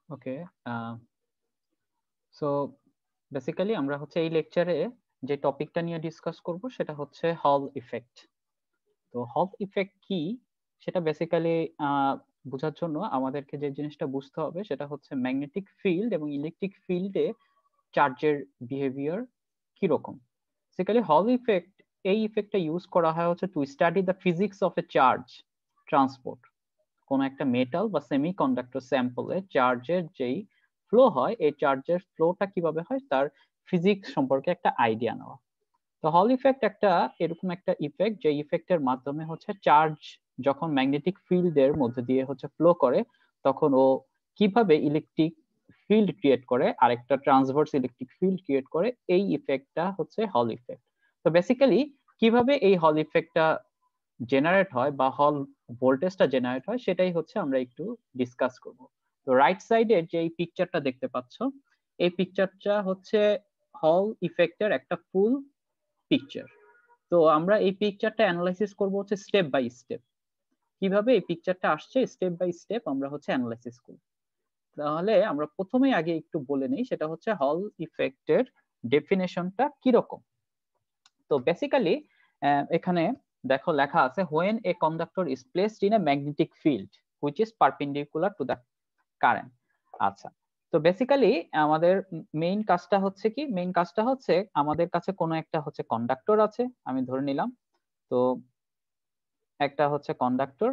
ওকে, so basically আমরা হচ্ছে এই লেকচারে যে টপিকটা নিয়ে ডিসকাস করব সেটা হচ্ছে হল ইফেক্ট। তো হল ইফেক্ট কি সেটা বেসিক্যালি বোঝার জন্য আমাদেরকে যে জিনিসটা বুঝতে হবে সেটা হচ্ছে ম্যাগনেটিক ফিল্ড এবং ইলেকট্রিক ফিল্ডে চার্জের বিহেভিয়ার কিরকম। বেসিক্যালি হল ইফেক্ট, এই ইফেক্টটা ইউজ করা হয় হচ্ছে to study the physics of A charge transport. কোন একটা মেটাল বা সেমিকন্ডাক্টর স্যাম্পলে চার্জের যেই ফ্লো হয়, এই চার্জের ফ্লোটা কিভাবে হয় তার ফিজিক্স সম্পর্কে একটা আইডিয়া নেওয়া। তো হল ইফেক্ট একটা এরকম একটা ইফেক্ট, যে ইফেক্টের মাধ্যমে হচ্ছে চার্জ যখন ম্যাগনেটিক ফিল্ডের মধ্যে দিয়ে হচ্ছে ফ্লো করে, তখন ও কিভাবে ইলেকট্রিক ফিল্ড ক্রিয়েট করে, আরেকটা ট্রান্সভার্স ইলেকট্রিক ফিল্ড ক্রিয়েট করে, এই ইফেক্টটা হচ্ছে হল ইফেক্ট। তো বেসিক্যালি কিভাবে এই হল ইফেক্টটা জেনারেট হয় বা হল ভোল্টেজটা জেনারেট হয় সেটাই হচ্ছে আমরা একটু ডিসকাস করব। তো রাইট সাইডে যে এই পিকচারটা দেখতে পাচ্ছ, এই পিকচারটা হচ্ছে হল ইফেক্টের একটা ফুল পিকচার। তো আমরা এই পিকচারটা অ্যানালাইসিস করব হচ্ছে স্টেপ বাই স্টেপ, কিভাবে এই পিকচারটা আসছে স্টেপ বাই স্টেপ আমরা হচ্ছে অ্যানালাইসিস করব। তাহলে আমরা প্রথমেই আগে একটু বলে নিই সেটা হচ্ছে হল ইফেক্টের ডেফিনেশনটা কিরকম। তো বেসিক্যালি এখানে দেখো লেখা আছে when a conductor is placed in a magnetic field which is perpendicular to the current। আচ্ছা, তো বেসিক্যালি আমাদের মেইন কাজটা হচ্ছে কি, মেইন কাজটা হচ্ছে আমাদের কাছে কোনো একটা হচ্ছে কন্ডাক্টর আছে, আমি ধরে নিলাম। তো একটা হচ্ছে কন্ডাক্টর,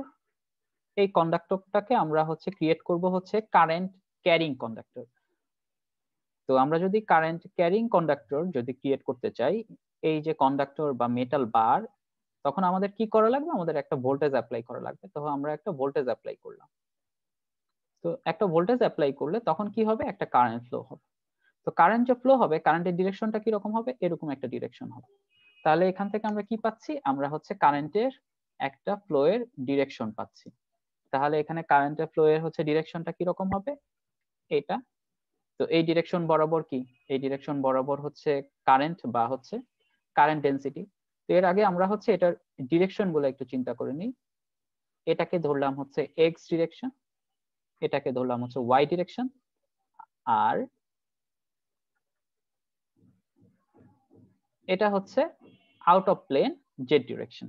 এই কন্ডাক্টরটাকে আমরা হচ্ছে ক্রিয়েট করব হচ্ছে কারেন্ট ক্যারিং কন্ডাক্টর। তো আমরা যদি কারেন্ট ক্যারিং কন্ডাক্টর যদি ক্রিয়েট করতে চাই, এই যে কন্ডাক্টর বা মেটাল বার, তখন আমাদের কি করা লাগবে, আমাদের একটা ভোল্টেজ অ্যাপ্লাই করা লাগবে। তো আমরা একটা ভোল্টেজ অ্যাপ্লাই করলাম। তো একটা ভোল্টেজ অ্যাপ্লাই করলে তখন কি হবে, একটা কারেন্ট ফ্লো হবে। তো কারেন্ট যে ফ্লো হবে, কারেন্টের ডিরেকশনটা কি রকম হবে, এরকম একটা ডিরেকশন হবে। তাহলে এখান থেকে আমরা কি পাচ্ছি, আমরা হচ্ছে কারেন্টের একটা ফ্লো এর ডিরেকশন পাচ্ছি। তাহলে এখানে কারেন্টের ফ্লো এর হচ্ছে ডিরেকশনটা কি রকম হবে, এটা। তো এই ডিরেকশন বরাবর কি, এই ডিরেকশন বরাবর হচ্ছে কারেন্ট বা হচ্ছে কারেন্ট ডেনসিটি। তো এর আগে আমরা হচ্ছে এটার ডিরেকশন গুলো একটু চিন্তা করে নিই। এটাকে ধরলাম হচ্ছে এক্স ডিরেকশন, এটাকে ধরলাম হচ্ছে ওয়াই ডিরেকশন, আর এটা হচ্ছে out of plane Z direction.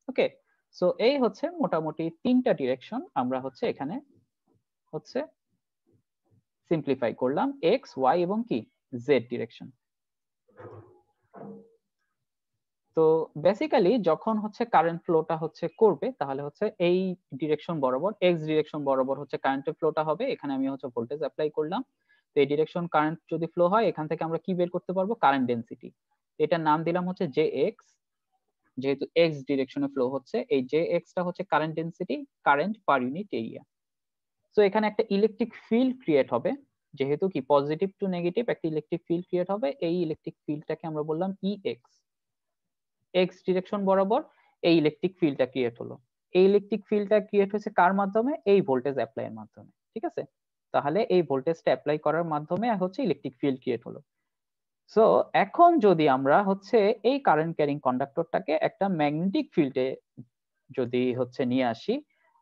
Okay, so এই হচ্ছে মোটামুটি তিনটা ডিরেকশন আমরা হচ্ছে এখানে হচ্ছে সিম্পলিফাই করলাম, এক্স ওয়াই এবং কি জেড ডিরেকশন। তো বেসিক্যালি যখন হচ্ছে কারেন্ট ফ্লোটা হচ্ছে করবে, তাহলে হচ্ছে এই ডিরেকশন বরাবর এক্স ডিরেকশন বরাবর হচ্ছে কারেন্টের ফ্লোটা হবে। এখানে আমি হচ্ছে ভোল্টেজ অ্যাপ্লাই করলাম। তো এই ডিরেকশন কারেন্ট যদি ফ্লো হয়, এখান থেকে আমরা কি বের করতে পারবো, কারেন্ট ডেনসিটি। এটার নাম দিলাম হচ্ছে জে এক্স, যেহেতু এক্স ডিরেকশনে ফ্লো হচ্ছে, এই জে এক্সটা হচ্ছে current density, current per unit area. তো এখানে একটা ইলেকট্রিক ফিল্ড ক্রিয়েট হবে, যেহেতু কি পজিটিভ টু নেগেটিভ একটা ইলেকট্রিক ফিল্ড ক্রিয়েট হবে। এই ইলেকট্রিক ফিল্ডটাকে আমরা বললাম ই এক্স। এক্স ডিরেকশন বরাবর এই ইলেকট্রিক ফিল্ডটা ক্রিয়েট হলো। এই ইলেকট্রিক ফিল্ডটা ক্রিয়েট হয়েছে কার মাধ্যমে, এই ভোল্টেজ অ্যাপ্লাই এর মাধ্যমে। ঠিক আছে, তাহলে এই ভোল্টেজটা অ্যাপ্লাই করার মাধ্যমে হচ্ছে ইলেকট্রিক ফিল্ড ক্রিয়েট হলো। সো এখন যদি আমরা হচ্ছে এই কারেন্ট ক্যারিং কন্ডাক্টরটাকে একটা ম্যাগনেটিক ফিল্ডে যদি হচ্ছে নিয়ে আসি,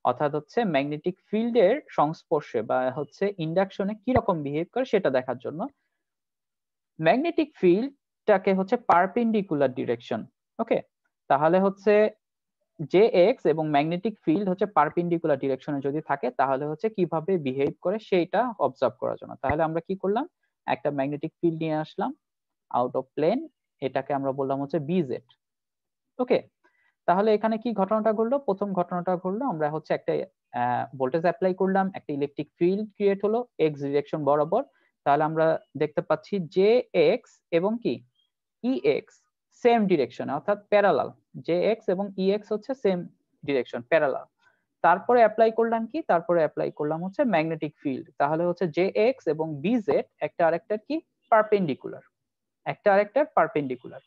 অর্থাৎ হচ্ছে ম্যাগনেটিক ফিল্ডের সংস্পর্শে বা হচ্ছে ইন্ডাকশনে কি রকম বিহেভ করে সেটা দেখার জন্য ম্যাগনেটিক ফিল্ডটাকে হচ্ছে পারপেন্ডিকুলার ডিরেকশন। ওকে, তাহলে হচ্ছে জে এক্স এবং ম্যাগনেটিক ফিল্ড হচ্ছে পারপেন্ডিকুলার ডিরেকশনে যদি থাকে, তাহলে হচ্ছে কিভাবে বিহেভ করে সেইটা অবজার্ভ করার জন্য তাহলে আমরা কি করলাম, একটা ম্যাগনেটিক ফিল্ড নিয়ে আসলাম আউট অফ প্লেন, এটাকে আমরা বললাম হচ্ছে বিজেড। ওকে, তাহলে এখানে কি ঘটনাটা ঘটলো, প্রথম ঘটনাটা ঘটলো, আমরা হচ্ছে একটা ভোল্টেজ অ্যাপ্লাই করলাম, একটা ইলেকট্রিক ফিল্ড ক্রিয়েট হলো এক্স ডিরেকশন বরাবর। তাহলে আমরা দেখতে পাচ্ছি জে এক্স এবং কি ই এক্স সেম ডিরেকশনে, অর্থাৎ প্যারালাল। জে এক্স এবং ই এক্স হচ্ছে সেম ডিরেকশন, প্যারালাল। তারপরে অ্যাপ্লাই করলাম কি, তারপরে অ্যাপ্লাই করলাম হচ্ছে ম্যাগনেটিক ফিল্ড। তাহলে হচ্ছে জে এক্স এবং বিজেড একটা আরেকটার কি পারপেন্ডিকুলার, একটা আরেকটার পারপেন্ডিকুলার।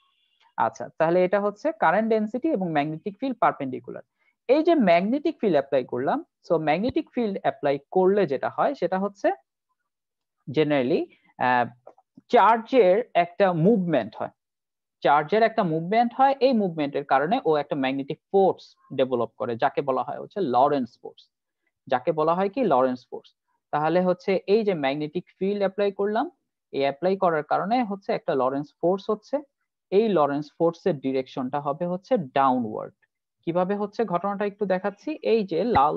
আচ্ছা, তাহলে এটা হচ্ছে কারেন্ট ডেনসিটি এবং ম্যাগনেটিক ফিল্ড পারপেন্ডিকুলার। এই যে ম্যাগনেটিক ফিল্ড অ্যাপ্লাই করলাম, সো ম্যাগনেটিক ফিল্ড অ্যাপ্লাই করলে যেটা হয় সেটা হচ্ছে জেনারেলি চার্জের একটা মুভমেন্ট হয়, চার্জের একটা মুভমেন্ট হয়, এই মুভমেন্টের কারণে ও একটা ম্যাগনেটিক ফোর্স ডেভেলপ করে, যাকে বলা হয় হচ্ছে লরেন্স ফোর্স, যাকে বলা হয় কি লরেন্স ফোর্স। তাহলে হচ্ছে এই যে ম্যাগনেটিক ফিল্ড অ্যাপ্লাই করলাম, এই অ্যাপ্লাই করার কারণে হচ্ছে একটা লরেন্স ফোর্স হচ্ছে, এই লরেন্স ফোর্সের ডিরেকশনটা হবে হচ্ছে ডাউনওয়ার্ড। কিভাবে হচ্ছে ঘটনাটা একটু দেখাচ্ছি। এই যে লাল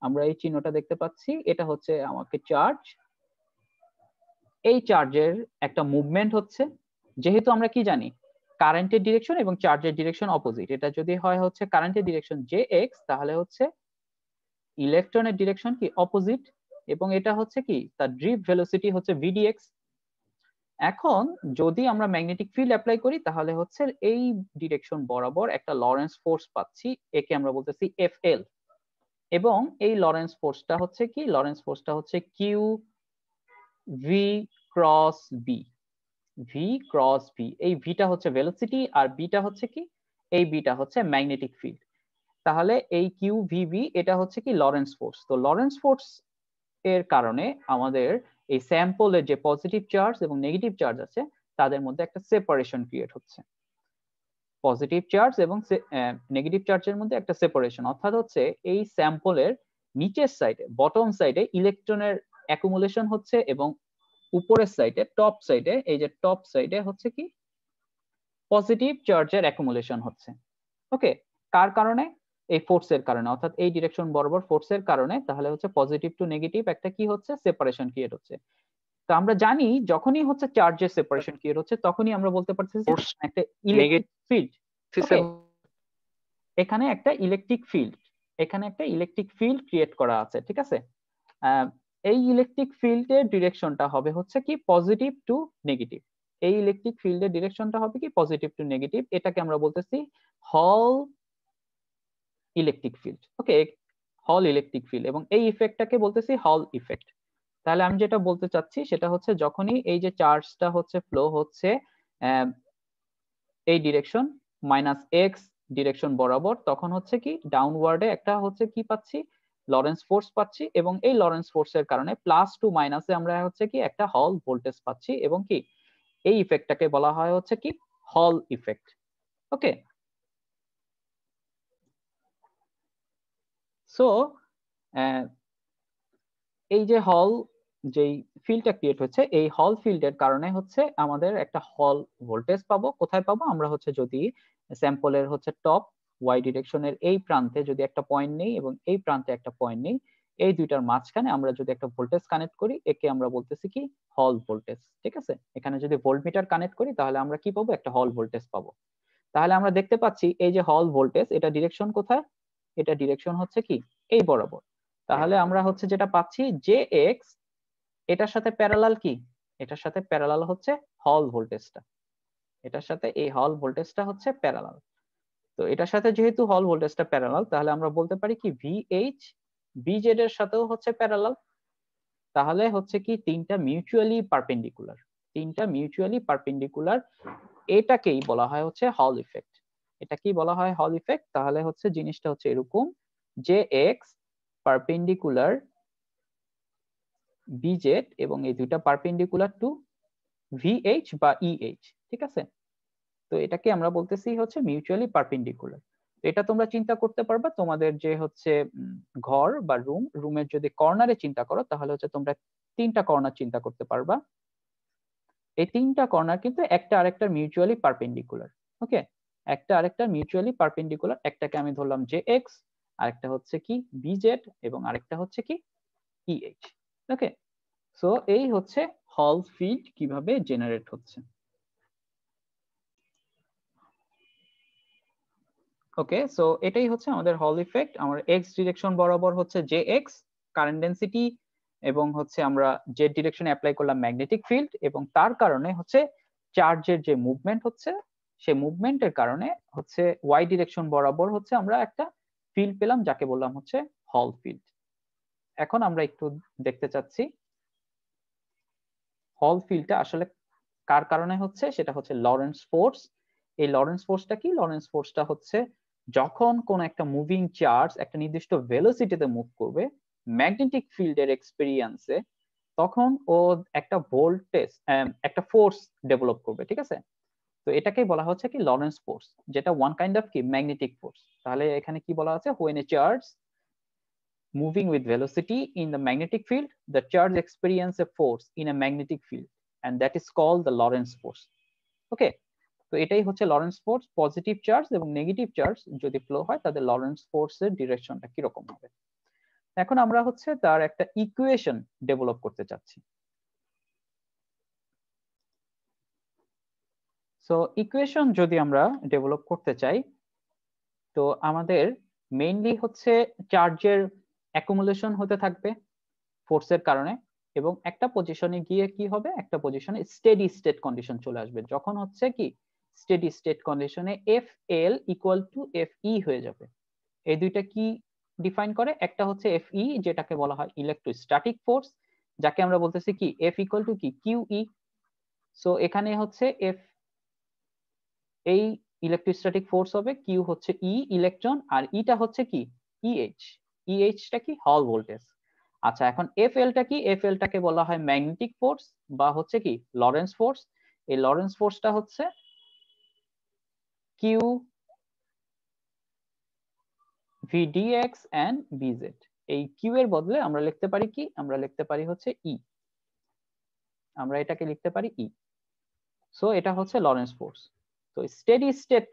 আমরা এই চিহ্নটা দেখতে পাচ্ছি, এটা হচ্ছে আমাকে চার্জ, এই চার্জের একটা মুভমেন্ট হচ্ছে। যেহেতু আমরা কি জানি কারেন্টের ডিরেকশন এবং চার্জের ডিরেকশন অপোজিট, এটা যদি হয় হচ্ছে কারেন্টের ডিরেকশন জে এক্স, তাহলে হচ্ছে ইলেকট্রনের ডিরেকশন কি অপোজিট, এবং এটা হচ্ছে কি তার ড্রিফট ভেলোসিটি হচ্ছে ভিডিএক্স। এখন যদি আমরা ম্যাগনেটিক ফিল্ড অ্যাপ্লাই করি তাহলে হচ্ছে এই ডিরেকশন বরাবর একটা লরেন্স ফোর্স পাচ্ছি, একে আমরা বলতেছি এফ এল। এবং এই লরেন্স ফোর্সটা হচ্ছে কি, লরেন্স ফোর্সটা হচ্ছে Q V cross B, V cross V. এই ভিটা হচ্ছে ভেলোসিটি আর বিটা হচ্ছে কি, এই বিটা হচ্ছে ম্যাগনেটিক ফিল্ড। তাহলে এই কিউ ভি বি এটা হচ্ছে কি লরেন্স ফোর্স। তো লরেন্স ফোর্স এর কারণে আমাদের এই স্যাম্পলের যে পজিটিভ চার্জ এবং নেগেটিভ চার্জ আছে তাদের মধ্যে একটা সেপারেশন ক্রিয়েট হচ্ছে। পজিটিভ চার্জ এবং নেগেটিভ চার্জের মধ্যে একটা সেপারেশন, অর্থাৎ হচ্ছে এই স্যাম্পলের নিচের সাইডে বটম সাইডে ইলেকট্রনের অ্যাকুমুলেশন হচ্ছে এবং উপরের সাইডে টপ সাইডে, এই যে টপ সাইডে হচ্ছে কি পজিটিভ চার্জের অ্যাকুমুলেশন হচ্ছে। ওকে, কার কারণে? এই ফোর্সের কারণে, অর্থাৎ এই ডিরেকশন বরাবর ফোর্সের কারণে। তাহলে হচ্ছে পজিটিভ টু নেগেটিভ একটা কি হচ্ছে সেপারেশন ক্রিয়েট হচ্ছে। তো আমরা জানি যখনই হচ্ছে চার্জের সেপারেশন ক্রিয়েট হচ্ছে তখনই আমরা বলতে পারছি একটা ইলেকট্রিক ফিল্ড। ওকে, এখানে একটা ইলেকট্রিক ফিল্ড, এখানে একটা ইলেকট্রিক ফিল্ড ক্রিয়েট করা আছে, ঠিক আছে। এই ইলেকট্রিক ফিল্ডের ডিরেকশনটা হবে হচ্ছে কি পজিটিভ টু নেগেটিভ, এই ইলেকট্রিক ফিল্ডের ডিরেকশনটা হবে কি পজিটিভ টু নেগেটিভ, এটাকে আমরা বলতেছি হল ইলেকট্রিক ফিল্ড। ওকে, হল ইলেকট্রিক ফিল্ড, এবং এই ইফেক্টটাকে বলতেছি হল ইফেক্ট। তাহলে আমি যেটা বলতে চাচ্ছি সেটা হচ্ছে যখনই এই যে চার্জটা হচ্ছে ফ্লো হচ্ছে এই ডিরেকশন মাইনাস এক্স ডিরেকশন বরাবর, তখন হচ্ছে কি ডাউনওয়ার্ডে একটা হচ্ছে কি পাচ্ছি লরেন্স ফোর্স পাচ্ছি, এবং এই লরেন্স ফোর্সের কারণে প্লাস টু মাইনাসে আমরা হচ্ছে কি একটা হল ভোল্টেজ পাচ্ছি, এবং কি এই ইফেক্টটাকে বলা হয় হচ্ছে কি হল ইফেক্ট। ওকে, সো এই যে হল যেই ফিল্ডটা ক্রিয়েট হচ্ছে, এই হল ফিল্ডের কারণে হচ্ছে আমাদের একটা হল ভোল্টেজ পাবো। কোথায় পাবো? আমরা হচ্ছে যদি স্যাম্পলের হচ্ছে টপ ওয়াই ডিরেকশনের এই প্রান্তে যদি একটা পয়েন্ট নেই এবং এই প্রান্তে একটা পয়েন্ট নেই, এই দুইটার মাঝখানে আমরা যদি একটা ভোল্টেজ কানেক্ট করি, একে আমরা বলতেছি কি হল ভোল্টেজ। ঠিক আছে, এখানে যদি ভোল্টমিটার কানেক্ট করি তাহলে আমরা কি পাবো? একটা হল ভোল্টেজ পাবো। তাহলে আমরা দেখতে পাচ্ছি এই যে হল ভোল্টেজ, এটা ডিরেকশন কোথায়? এটা ডিরেকশন হচ্ছে কি এই বরাবর। তাহলে আমরা হচ্ছে যেটা পাচ্ছি জে এক্স, এটার সাথে প্যারালাল কি, এটার সাথে প্যারালাল হচ্ছে হল ভোল্টেজটা, এটার সাথে এই হল ভোল্টেজটা হচ্ছে প্যারালাল। তো এটার সাথে যেহেতু হল ভোল্টেজটা প্যারালাল, তাহলে আমরা বলতে পারি কি ভিএইচ বিজেড এর সাথেও হচ্ছে প্যারালাল। তাহলে হচ্ছে কি তিনটা মিউচুয়ালি পারপেন্ডিকুলার, তিনটা মিউচুয়ালি পারপেন্ডিকুলার, এটাকেই বলা হয় হচ্ছে হল ইফেক্ট। এটা কি বলা হয়? হল ইফেক্ট। তাহলে হচ্ছে জিনিসটা হচ্ছে এরকম যে এক্স পারপেন্ডিকুলার বিজেড এবং এই দুইটা পারপেন্ডিকুলার টু ভিএইচ বা ইএইচ, ঠিক আছে। তো এটাকে আমরা বলতেছি হচ্ছে মিউচুয়ালি পারপেন্ডিকুলার। এটা তোমরা চিন্তা করতে পারবা তোমাদের যে হচ্ছে ঘর বা রুম, রুমের যদি কর্নারে চিন্তা করো তাহলে হচ্ছে তোমরা তিনটা কর্নার চিন্তা করতে পারবা। এই তিনটা কর্নার কিন্তু একটা আরেকটার মিউচুয়ালি পারপেন্ডিকুলার। ওকে, একটা আরেকটার মিউচুয়ালি পারপেন্ডিকুলার, একটাকে আমি ধরলাম জে এক্স, আরেকটা হচ্ছে কি বিজেড, এবং আরেকটা হচ্ছে কি ইএইচ। ওকে, সো এই হচ্ছে হল ফিল্ড কিভাবে জেনারেট হচ্ছে। ওকে, সো এটাই হচ্ছে আমাদের হল ইফেক্ট। আমার এক্স ডিরেকশন বরাবর হচ্ছে জে এক্স কারেন্ট ডেন্সিটি, এবং হচ্ছে আমরা জেড ডিরেকশনে অ্যাপ্লাই করলাম ম্যাগনেটিক ফিল্ড, এবং তার কারণে হচ্ছে চার্জের যে মুভমেন্ট হচ্ছে সেই মুভমেন্টের কারণে হচ্ছে ওয়াই ডিরেকশন বরাবর হচ্ছে আমরা একটা ফিল্ড পেলাম যাকে বললাম হচ্ছে হল ফিল্ড। এখন আমরা একটু দেখতে চাচ্ছি হল ফিল্ডটা আসলে কার কারণে হচ্ছে, সেটা হচ্ছে লরেন্স ফোর্স। এই লরেন্স ফোর্সটা কি? লরেন্স ফোর্সটা হচ্ছে যখন কোন একটা মুভিং চার্জ একটা নির্দিষ্ট ভেলোসিটিতে মুভ করবে ম্যাগনেটিক ফিল্ডের এক্সপেরিয়েন্সে, তখন ও একটা ভোল্টেজ একটা ফোর্স ডেভেলপ করবে, ঠিক আছে। তো এটাকেই বলা হচ্ছে কি লরেন্স ফোর্স, যেটা ওয়ান কাইন্ড অফ কি ম্যাগনেটিক ফোর্স। তাহলে এখানে কি বলা আছে? When a charge moving with velocity in the magnetic field, the charge experience a force in a magnetic field, and that is called the Lorentz force. ওকে, তো এটাই হচ্ছে Lawrence force. Positive charge এবং negative charge যদি flow হয় তাদের Lawrence ফোর্সের ডিরেকশনটা কিরকম হবে। এখন আমরা হচ্ছে তার একটা ইকুয়েশন ডেভেলপ করতে চাচ্ছি। সো ইকুয়েশন যদি আমরা ডেভেলপ করতে চাই, তো আমাদের মেইনলি হচ্ছে চার্জের অ্যাকুমুলেশন হতে থাকবে ফোর্সের কারণে, এবং একটা পজিশনে গিয়ে কি হবে, একটা পজিশনে স্টেডি স্টেট কন্ডিশন চলে আসবে, যখন হচ্ছে কি স্টেডি স্টেট কন্ডিশনে F L equal to F E হয়ে যাবে। এই দুইটা কি ডিফাইন করে, একটা হচ্ছে এফ ই যেটাকে বলা হয় ইলেকট্রোস্ট্যাটিক ফোর্স, যাকে আমরা বলতেছি কি এফ ইকুয়াল টু কি কিউ ই। সো এখানে হচ্ছে এফ এই ইলেকট্রোস্ট্যাটিক ফোর্স হবে, কিউ হচ্ছে ই ইলেকট্রন, আর ইটা হচ্ছে কি ইএইচ। ইএইচটা কি হল ভোল্টেজ। আচ্ছা, এখন এফ এলটা কি, এফ এলটাকে বলা হয় ম্যাগনেটিক ফোর্স বা হচ্ছে কি লরেন্স ফোর্স। এই লরেন্স ফোর্সটা হচ্ছে কিউ ভিডিএক্স এন্ড বিজেড। এই কিউ এর বদলে আমরা লিখতে পারি কি, আমরা লিখতে পারি হচ্ছে ই, আমরা এটাকে লিখতে পারি ই। সো এটা হচ্ছে লরেন্স ফোর্স। তো স্টেডি স্টেট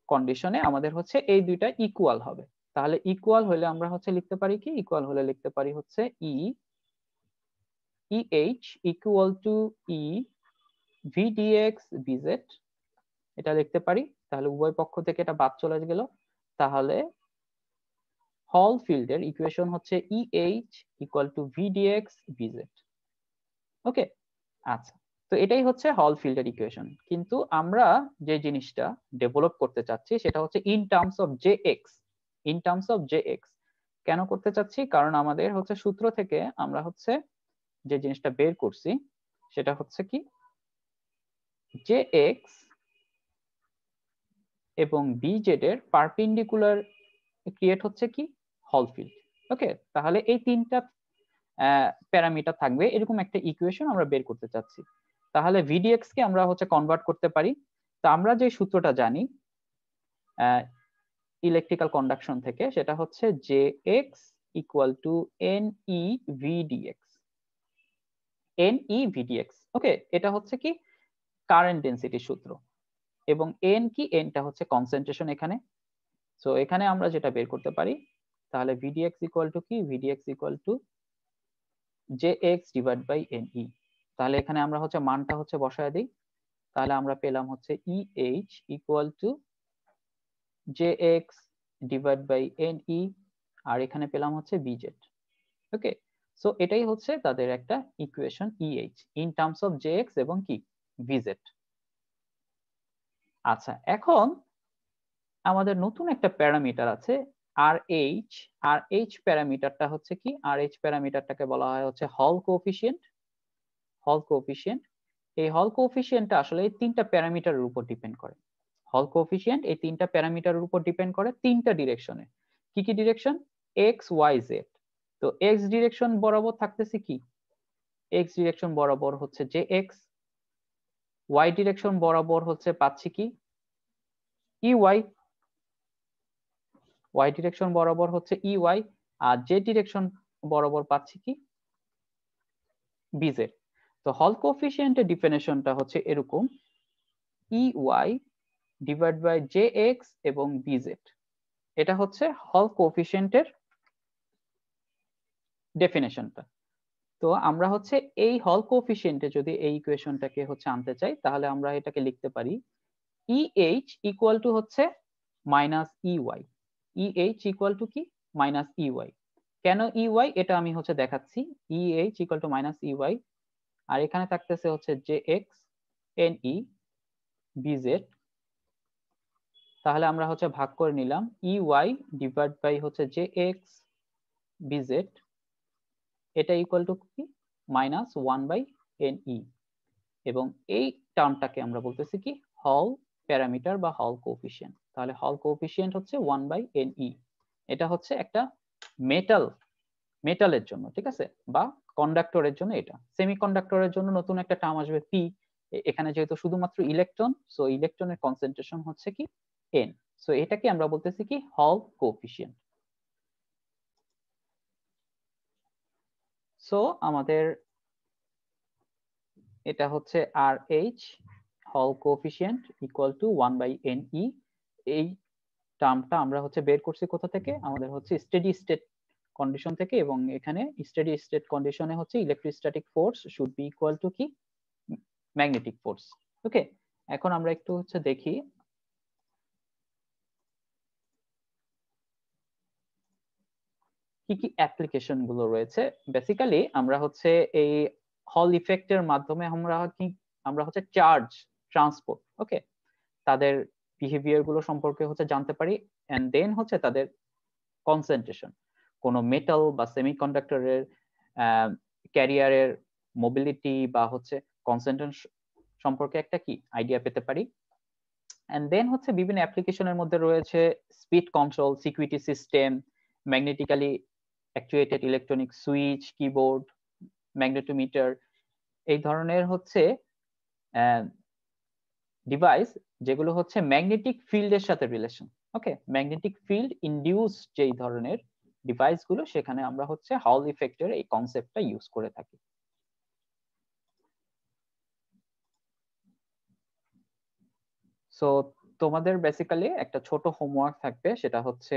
কন্ডিশনে আমাদের হচ্ছে এই দুইটা ইকুয়াল হবে। তাহলে ইকুয়াল হলে আমরা হচ্ছে লিখতে পারি কি, ইকুয়াল হলে লিখতে পারি হচ্ছে E E H equal to E V D X B Z, এটা লিখতে পারি। তাহলে উভয় পক্ষ থেকে এটা বাদ চলে গেল। তাহলে হল ফিল্ডের ইকুয়েশন হচ্ছে E H equal to V D X B Z. Okay, আচ্ছা, তো এটাই হচ্ছে হল ফিল্ডের ইকুয়েশন। কিন্তু আমরা যে জিনিসটা ডেভেলপ করতে চাচ্ছি সেটা হচ্ছে in terms of J x. In terms of J x কেন করতে চাচ্ছি, কারণ আমাদের হচ্ছে সূত্র থেকে আমরা হচ্ছে যে জিনিসটা বের করছি সেটা হচ্ছে কি জে এক্স এবং বিজেড এর পারপেন্ডিকুলার ক্রিয়েট হচ্ছে কি হল ফিল্ড। ওকে, তাহলে এই তিনটা প্যারামিটার থাকবে এরকম একটা ইকুয়েশন আমরা বের করতে চাচ্ছি। তাহলে ভিডিএক্স কে আমরা হচ্ছে কনভার্ট করতে পারি। তো আমরা যে সূত্রটা জানি ইলেকট্রিক্যাল কন্ডাকশন থেকে, সেটা হচ্ছে J X equal to N E V D X. N E V D X, okay, এটা হচ্ছে কি কারেন্ট ডেনসিটির সূত্র, এবং এন কি, এনটা হচ্ছে কনসেন্ট্রেশন এখানে। সো এখানে আমরা যেটা বের করতে পারি, তাহলে ভিডিএক্স ইকুয়াল টু কি, VDX equal to J X divide by N E. তাহলে এখানে আমরা হচ্ছে মানটা হচ্ছে বসায় দিই। তাহলে আমরা পেলাম হচ্ছে E H equal to J X divide by N E, আর এখানে পেলাম হচ্ছে বিজেড। ওকে, সো এটাই হচ্ছে তাদের একটা equation EH in terms of J X এবং কি ভিজেড। আচ্ছা, এখন আমাদের নতুন একটা প্যারামিটার আছে আর এইচ। আর এইচ প্যারামিটারটা হচ্ছে কি, আর এইচ প্যারামিটারটাকে বলা হয় হচ্ছে হল কোএফিসিয়েন্ট। হল কোএফিসিয়েন্ট, এই হল কোএফিসিয়েন্টটা আসলে এই তিনটা প্যারামিটারের উপর ডিপেন্ড করে। হল কোএফিসিয়েন্ট এই তিনটা প্যারামিটারের উপর ডিপেন্ড করে তিনটা ডিরেকশনে। কি কি ডিরেকশন, এক্স ওয়াই জেড। তো এক্স ডিরেকশন বরাবর থাকতেছে কি, এক্স ডিরেকশন বরাবর হচ্ছে যে এক্স, ওয়াই ডিরেকশন বরাবর হচ্ছে পাচ্ছি কি ই ওয়াই, ওয়াই ডিরেকশন বরাবর হচ্ছে ই ওয়াই, আর জেড ডিরেকশন বরাবর পাচ্ছি কি বিজেড। তো হল কোএফিসিয়েন্টের ডিফিনিশনটা হচ্ছে এরকম, E Y divide by J X এবং বিজেড। এটা হচ্ছে হল কোএফিসিয়েন্টের ডেফিনেশনটা। তো আমরা হচ্ছে এই হল কোএফিসিয়েন্টে যদি এই ইকুয়েশনটাকে হচ্ছে আনতে চাই, তাহলে আমরা এটাকে লিখতে পারি ই এইচ ইকুয়াল টু হচ্ছে minus E Y. E H equal to কি মাইনাস ই ওয়াই। কেন ই ওয়াই এটা আমি হচ্ছে দেখাচ্ছি। E H equal to minus E Y, আর এখানে থাকতেছে হচ্ছে J X N E B Z. তাহলে আমরা হচ্ছে ভাগ করে নিলাম ই ওয়াই ডিভাইড বাই হচ্ছে জে এক্স বিজেড, এটা ইকুয়াল টু কি minus one by N E, এবং এই টার্মটাকে আমরা বলতেছি কি হল প্যারামিটার বা হল কোএফিসিয়েন্ট। তাহলে হল কোএফিসিয়েন্ট হচ্ছে ওয়ান বাই এন ই। এটা হচ্ছে একটা মেটাল, মেটালের জন্য, ঠিক আছে, বা কন্ডাক্টরের জন্য। এটা সেমিকন্ডাক্টরের জন্য নতুন একটা টার্ম আসবে পি। এখানে যেহেতু শুধুমাত্র ইলেকট্রন, সো ইলেকট্রনের কনসেন্ট্রেশন হচ্ছে কি এন। সো এটাকে আমরা বলতেছি কি হল কোএফিসিয়েন্ট। সো আমাদের এটা হচ্ছে RH হল কোএফিসিয়েন্ট ইকুয়াল টু 1/NE। এই টার্মটা আমরা হচ্ছে বের করছি কোথা থেকে, আমাদের হচ্ছে স্টেডি স্টেট কন্ডিশন থেকে, এবং এখানে স্টেডি স্টেট কন্ডিশনে হচ্ছে electrostatic force should be equal to কি, ম্যাগনেটিক ফোর্স। ওকে, এখন আমরা একটু হচ্ছে দেখি কি কি অ্যাপ্লিকেশন গুলো রয়েছে। বেসিক্যালি আমরা হচ্ছে এই হল ইফেক্টের মাধ্যমে আমরা হচ্ছে চার্জ ট্রান্সপোর্ট, ওকে, তাদের বিহেভিয়ার গুলো সম্পর্কে হচ্ছে জানতে পারি, এন্ড দেন হচ্ছে তাদের কনসেন্ট্রেশন, কোনো মেটাল বা সেমিকন্ডাক্টরের ক্যারিয়ারের মোবিলিটি বা হচ্ছে কনসেন্ট্রেশন সম্পর্কে একটা কি আইডিয়া পেতে পারি। এন্ড দেন হচ্ছে বিভিন্ন অ্যাপ্লিকেশনের মধ্যে রয়েছে speed control, security system, magnetically actuated electronic switch, keyboard, magnetometer, এই ধরনের হচ্ছে ডিভাইস যেগুলো হচ্ছে ম্যাগনেটিক ফিল্ডের সাথে রিলেশন। ওকে, ম্যাগনেটিক ফিল্ড ইনডিউস যেই ধরনের ডিভাইস গুলো, সেখানে আমরা হচ্ছে হল ইফেক্টের এই কনসেপ্টটা ইউজ করে থাকি। সো তোমাদের বেসিক্যালি একটা ছোট হোমওয়ার্ক থাকবে, সেটা হচ্ছে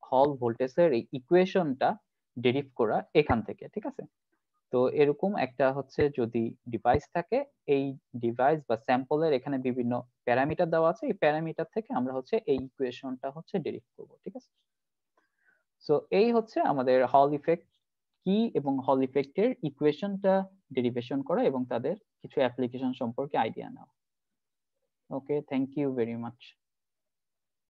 হল ভোল্টেজের এই ইকুয়েশনটা ডেরিভ করা এখান থেকে, ঠিক আছে? তো এরকম একটা হচ্ছে যদি ডিভাইস থাকে, এই ডিভাইস বা স্যাম্পলের এখানে বিভিন্ন প্যারামিটার দেওয়া আছে, এই প্যারামিটার থেকে আমরা হচ্ছে এই ইকুয়েশনটা হচ্ছে ডেরিভ করব, ঠিক আছে? সো এই হচ্ছে আমাদের হল ইফেক্ট কি এবং হল ইফেক্টের ইকুয়েশনটা ডেরিভেশন করা এবং তাদের কিছু অ্যাপ্লিকেশন সম্পর্কে আইডিয়া নেওয়া। ওকে, থ্যাংক ইউ ভেরি মাচ।